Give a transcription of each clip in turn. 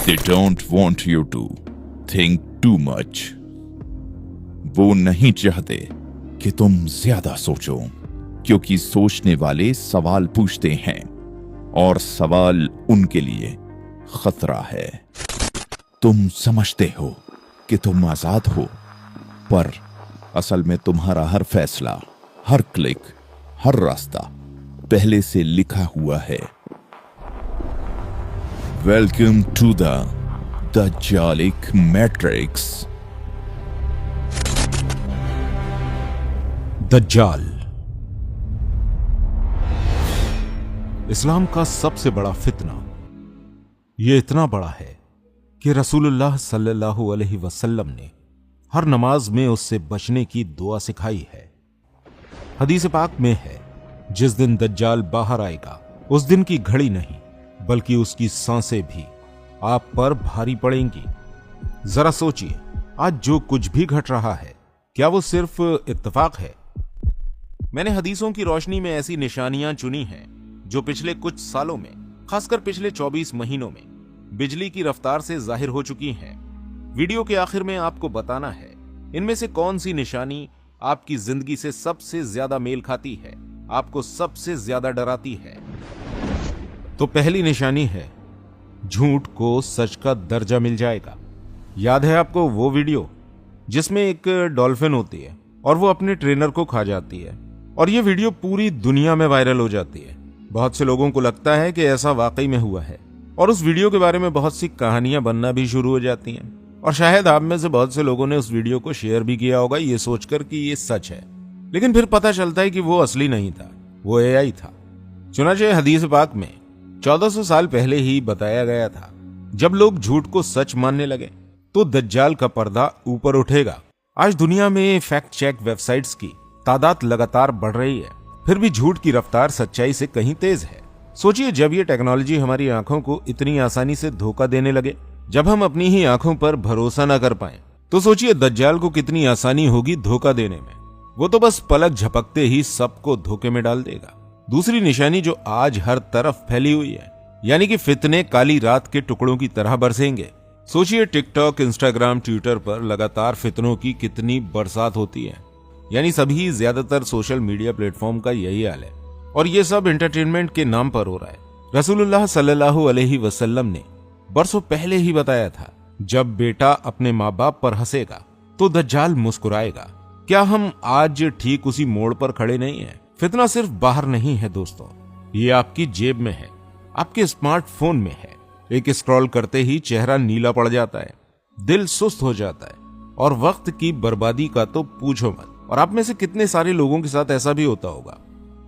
They don't want you to think too much. वो नहीं चाहते कि तुम ज्यादा सोचो, क्योंकि सोचने वाले सवाल पूछते हैं और सवाल उनके लिए खतरा है। तुम समझते हो कि तुम आजाद हो, पर असल में तुम्हारा हर फैसला, हर क्लिक, हर रास्ता पहले से लिखा हुआ है। वेलकम टू द दज्जालिक मैट्रिक्स। दज्जाल इस्लाम का सबसे बड़ा फितना। यह इतना बड़ा है कि रसूलुल्लाह सल्लल्लाहु अलैहि वसल्लम ने हर नमाज में उससे बचने की दुआ सिखाई है। हदीस पाक में है, जिस दिन दज्जाल बाहर आएगा उस दिन की घड़ी नहीं बल्कि उसकी सांसें भी आप पर भारी पड़ेंगी। जरा सोचिए, आज जो कुछ भी घट रहा है, क्या वो सिर्फ इत्तेफाक है? मैंने हदीसों की रोशनी में ऐसी निशानियां चुनी हैं जो पिछले कुछ सालों में, खासकर पिछले 24 महीनों में बिजली की रफ्तार से जाहिर हो चुकी हैं। वीडियो के आखिर में आपको बताना है इनमें से कौन सी निशानी आपकी जिंदगी से सबसे ज्यादा मेल खाती है, आपको सबसे ज्यादा डराती है। तो पहली निशानी है, झूठ को सच का दर्जा मिल जाएगा। याद है आपको वो वीडियो जिसमें एक डॉल्फिन होती है और वो अपने ट्रेनर को खा जाती है, और ये वीडियो पूरी दुनिया में वायरल हो जाती है। बहुत से लोगों को लगता है कि ऐसा वाकई में हुआ है, और उस वीडियो के बारे में बहुत सी कहानियां बनना भी शुरू हो जाती हैं। और शायद आप में से बहुत से लोगों ने उस वीडियो को शेयर भी किया होगा ये सोचकर कि ये सच है, लेकिन फिर पता चलता है कि वो असली नहीं था, वो एआई था। चुनांचे हदीस पाक में 1400 साल पहले ही बताया गया था, जब लोग झूठ को सच मानने लगे तो दज्जाल का पर्दा ऊपर उठेगा। आज दुनिया में फैक्ट चेक वेबसाइट्स की तादाद लगातार बढ़ रही है, फिर भी झूठ की रफ्तार सच्चाई से कहीं तेज है। सोचिए, जब ये टेक्नोलॉजी हमारी आंखों को इतनी आसानी से धोखा देने लगे, जब हम अपनी ही आंखों पर भरोसा न कर पाए, तो सोचिए दज्जाल को कितनी आसानी होगी धोखा देने में। वो तो बस पलक झपकते ही सबको धोखे में डाल देगा। दूसरी निशानी जो आज हर तरफ फैली हुई है, यानी कि फितने काली रात के टुकड़ों की तरह बरसेंगे। सोचिए, टिकटॉक, इंस्टाग्राम, ट्विटर पर लगातार फितनों की कितनी बरसात होती है। यानी सभी ज्यादातर सोशल मीडिया प्लेटफॉर्म का यही हाल है, और ये सब एंटरटेनमेंट के नाम पर हो रहा है। रसूलुल्लाह सल्लल्लाहु अलैहि वसल्लम ने बरसों पहले ही बताया था, जब बेटा अपने माँ बाप पर हंसेगा तो दज्जाल मुस्कुराएगा। क्या हम आज ठीक उसी मोड़ पर खड़े नहीं हैं? फितना सिर्फ बाहर नहीं है दोस्तों, ये आपकी जेब में है, आपके स्मार्टफोन में है। एक स्क्रॉल करते ही चेहरा नीला पड़ जाता है, दिल सुस्त हो जाता है, और वक्त की बर्बादी का तो पूछो मत। और आप में से कितने सारे लोगों के साथ ऐसा भी होता होगा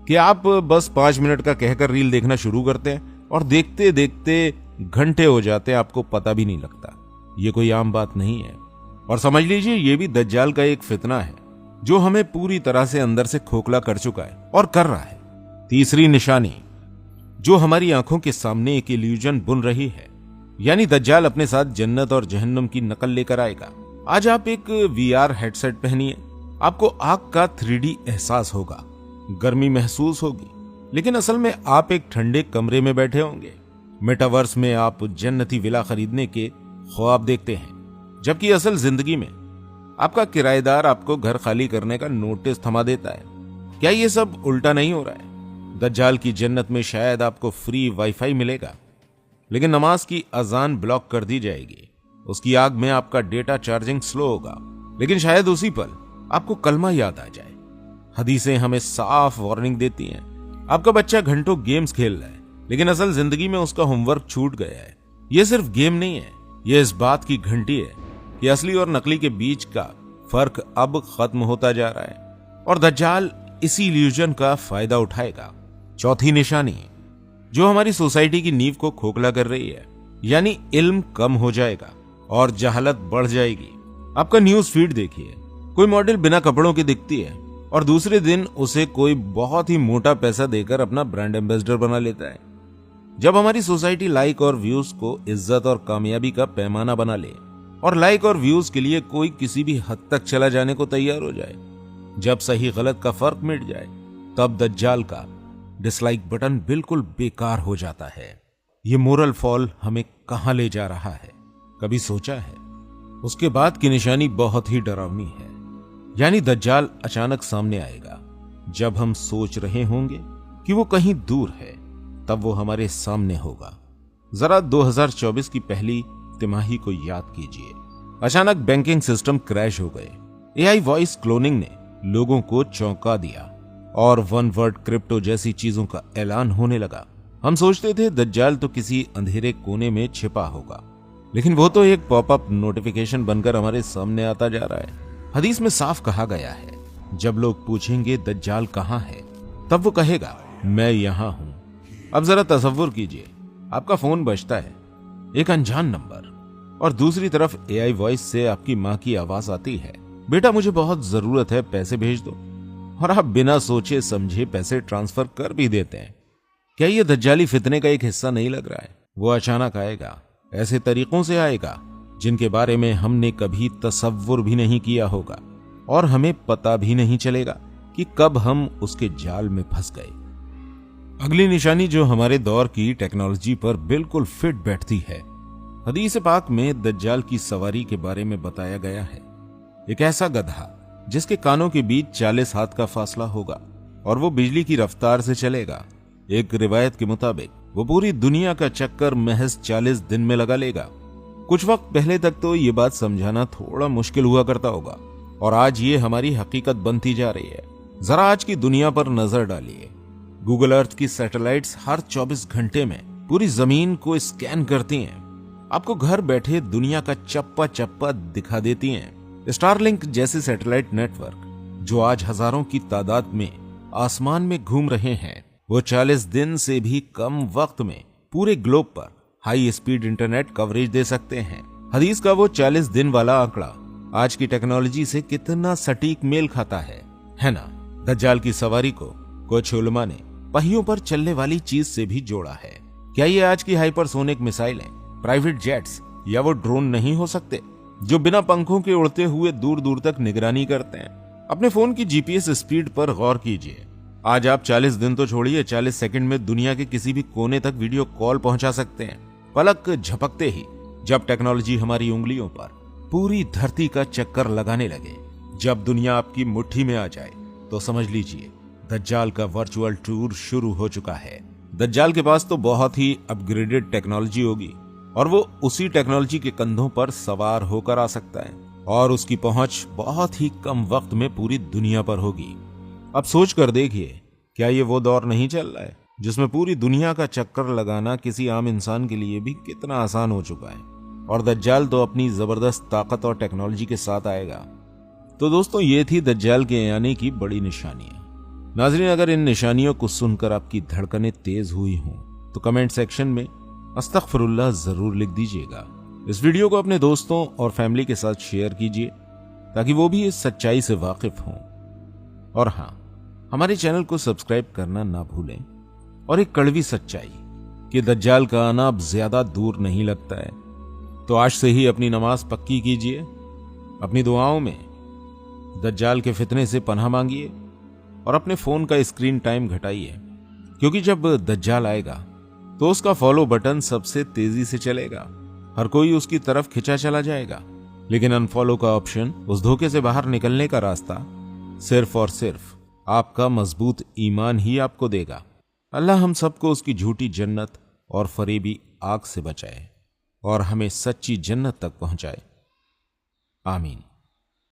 कि आप बस 5 मिनट का कहकर रील देखना शुरू करते हैं और देखते देखते घंटे हो जाते हैं, आपको पता भी नहीं लगता। ये कोई आम बात नहीं है, और समझ लीजिए ये भी दज्जाल का एक फितना है जो हमें पूरी तरह से अंदर से खोखला कर चुका है और कर रहा है। तीसरी निशानी जो हमारी आंखों के सामने एक इल्यूजन बुन रही है, यानी दज्जाल अपने साथ जन्नत और जहन्नम की नकल लेकर आएगा। आज आप एक VR हेडसेट पहनिए, आपको आग का 3D एहसास होगा, गर्मी महसूस होगी, लेकिन असल में आप एक ठंडे कमरे में बैठे होंगे। मेटावर्स में आप जन्नती विला खरीदने के ख्वाब देखते हैं, जबकि असल जिंदगी में आपका किराएदार आपको घर खाली करने का नोटिस थमा देता है। क्या ये सब उल्टा नहीं हो रहा है? दज्जाल की जन्नत में शायद आपको फ्री वाईफाई मिलेगा, लेकिन नमाज की अजान ब्लॉक कर दी जाएगी। उसकी आग में आपका डेटा चार्जिंग स्लो होगा, लेकिन शायद उसी पल आपको कलमा याद आ जाए। हदीसें हमें साफ वार्निंग देती हैं, आपका बच्चा घंटों गेम्स खेल रहा है, लेकिन असल जिंदगी में उसका होमवर्क छूट गया है। यह सिर्फ गेम नहीं है, यह इस बात की घंटी है कि असली और नकली के बीच का फर्क अब खत्म होता जा रहा है, और दज्जाल इसी इल्यूजन का फायदा उठाएगा। चौथी निशानी जो हमारी सोसाइटी की नींव को खोखला कर रही है, यानी इल्म कम हो जाएगा और जहालत बढ़ जाएगी। आपका न्यूज फीड देखिए, कोई मॉडल बिना कपड़ों की दिखती है और दूसरे दिन उसे कोई बहुत ही मोटा पैसा देकर अपना ब्रांड एम्बेसडर बना लेता है। जब हमारी सोसाइटी लाइक और व्यूज को इज्जत और कामयाबी का पैमाना बना ले, और लाइक और व्यूज के लिए कोई किसी भी हद तक चला जाने को तैयार हो जाए, जब सही गलत का फर्क मिट जाए, तब दज्जाल का डिसलाइक बटन बिल्कुल बेकार हो जाता है। ये मोरल फॉल हमें कहां ले जा रहा है, कभी सोचा है? उसके बाद की निशानी बहुत ही डरावनी है, यानी दज्जाल अचानक सामने आएगा। जब हम सोच रहे होंगे कि वो कहीं दूर है, तब वो हमारे सामने होगा। जरा 2024 की पहली तिमाही को याद कीजिए। अचानक बैंकिंग सिस्टम क्रैश हो गए, एआई वॉइस क्लोनिंग ने लोगों को चौंका दिया और वन वर्ड क्रिप्टो जैसी चीजों का ऐलान होने लगा। हम सोचते थे दज्जाल तो किसी अंधेरे कोने में छिपा होगा, लेकिन वो तो एक पॉपअप नोटिफिकेशन बनकर हमारे सामने आता जा रहा है। हदीस में साफ कहा गया है, जब लोग पूछेंगे दज्जाल कहां है, तब वो कहेगा मैं यहां हूं। अब जरा तसव्वुर कीजिए, आपका फोन बजता है, एक अनजान नंबर, और दूसरी तरफ एआई वॉइस से आपकी मां की आवाज आती है, बेटा मुझे बहुत जरूरत है, पैसे भेज दो। और आप बिना सोचे समझे पैसे ट्रांसफर कर भी देते हैं। क्या ये दज्जाली फितने का एक हिस्सा नहीं लग रहा है? वो अचानक आएगा, ऐसे तरीकों से आएगा जिनके बारे में हमने कभी तसव्वुर भी नहीं किया होगा, और हमें पता भी नहीं चलेगा कि कब हम उसके जाल में फंस गए। अगली निशानी जो हमारे दौर की टेक्नोलॉजी पर बिल्कुल फिट बैठती है, हदीस पाक में दज्जाल की सवारी के बारे में बताया गया है। एक ऐसा गधा जिसके कानों के बीच 40 हाथ का फासला होगा और वो बिजली की रफ्तार से चलेगा। एक रिवायत के मुताबिक वो पूरी दुनिया का चक्कर महज 40 दिन में लगा लेगा। कुछ वक्त पहले तक तो ये बात समझाना थोड़ा मुश्किल हुआ करता होगा, और आज ये हमारी हकीकत बनती जा रही है। जरा आज की दुनिया पर नजर डालिए। गूगल अर्थ की सैटेलाइट्स हर 24 घंटे में पूरी जमीन को स्कैन करती हैं, आपको घर बैठे दुनिया का चप्पा चप्पा दिखा देती हैं। स्टारलिंक जैसे सैटेलाइट नेटवर्क जो आज हजारों की तादाद में आसमान में घूम रहे हैं, वो 40 दिन से भी कम वक्त में पूरे ग्लोब पर हाई स्पीड इंटरनेट कवरेज दे सकते हैं। हदीस का वो 40 दिन वाला आंकड़ा आज की टेक्नोलॉजी से कितना सटीक मेल खाता है ना? दज्जाल की सवारी को कुछ उलमा ने पहियों पर चलने वाली चीज से भी जोड़ा है। क्या ये आज की हाइपरसोनिक मिसाइलें, प्राइवेट जेट्स या वो ड्रोन नहीं हो सकते जो बिना पंखों के उड़ते हुए दूर दूर तक निगरानी करते हैं? अपने फोन की जीपीएस स्पीड पर गौर कीजिए। आज आप 40 दिन तो छोड़िए, 40 सेकंड में दुनिया के किसी भी कोने तक वीडियो कॉल पहुंचा सकते हैं, पलक झपकते ही। जब टेक्नोलॉजी हमारी उंगलियों पर पूरी धरती का चक्कर लगाने लगे, जब दुनिया आपकी मुट्ठी में आ जाए, तो समझ लीजिए दज्जाल का वर्चुअल टूर शुरू हो चुका है। दज्जाल के पास तो बहुत ही अपग्रेडेड टेक्नोलॉजी होगी, और वो उसी टेक्नोलॉजी के कंधों पर सवार होकर आ सकता है, और उसकी पहुंच बहुत ही कम वक्त में पूरी दुनिया पर होगी। अब सोच कर देखिए, क्या ये वो दौर नहीं चल रहा है जिसमें पूरी दुनिया का चक्कर लगाना किसी आम इंसान के लिए भी कितना आसान हो चुका है, और दज्जाल तो अपनी जबरदस्त ताकत और टेक्नोलॉजी के साथ आएगा। तो दोस्तों, ये थी दज्जाल के आने की बड़ी निशानियां। नाजरीन, अगर इन निशानियों को सुनकर आपकी धड़कनें तेज हुई हों तो कमेंट सेक्शन में अस्तगफिरुल्लाह जरूर लिख दीजिएगा। इस वीडियो को अपने दोस्तों और फैमिली के साथ शेयर कीजिए ताकि वो भी इस सच्चाई से वाकिफ हों। और हाँ, हमारे चैनल को सब्सक्राइब करना ना भूलें। और एक कड़वी सच्चाई कि दज्जाल का आना अब ज्यादा दूर नहीं लगता है, तो आज से ही अपनी नमाज पक्की कीजिए, अपनी दुआओं में दज्जाल के फितने से पनाह मांगिए, और अपने फोन का स्क्रीन टाइम घटाइए, क्योंकि जब दज्जाल आएगा तो उसका फॉलो बटन सबसे तेजी से चलेगा। हर कोई उसकी तरफ खिंचा चला जाएगा, लेकिन अनफॉलो का ऑप्शन, उस धोखे से बाहर निकलने का रास्ता सिर्फ और सिर्फ आपका मजबूत ईमान ही आपको देगा। अल्लाह हम सबको उसकी झूठी जन्नत और फरेबी आग से बचाए और हमें सच्ची जन्नत तक पहुंचाए। आमीन।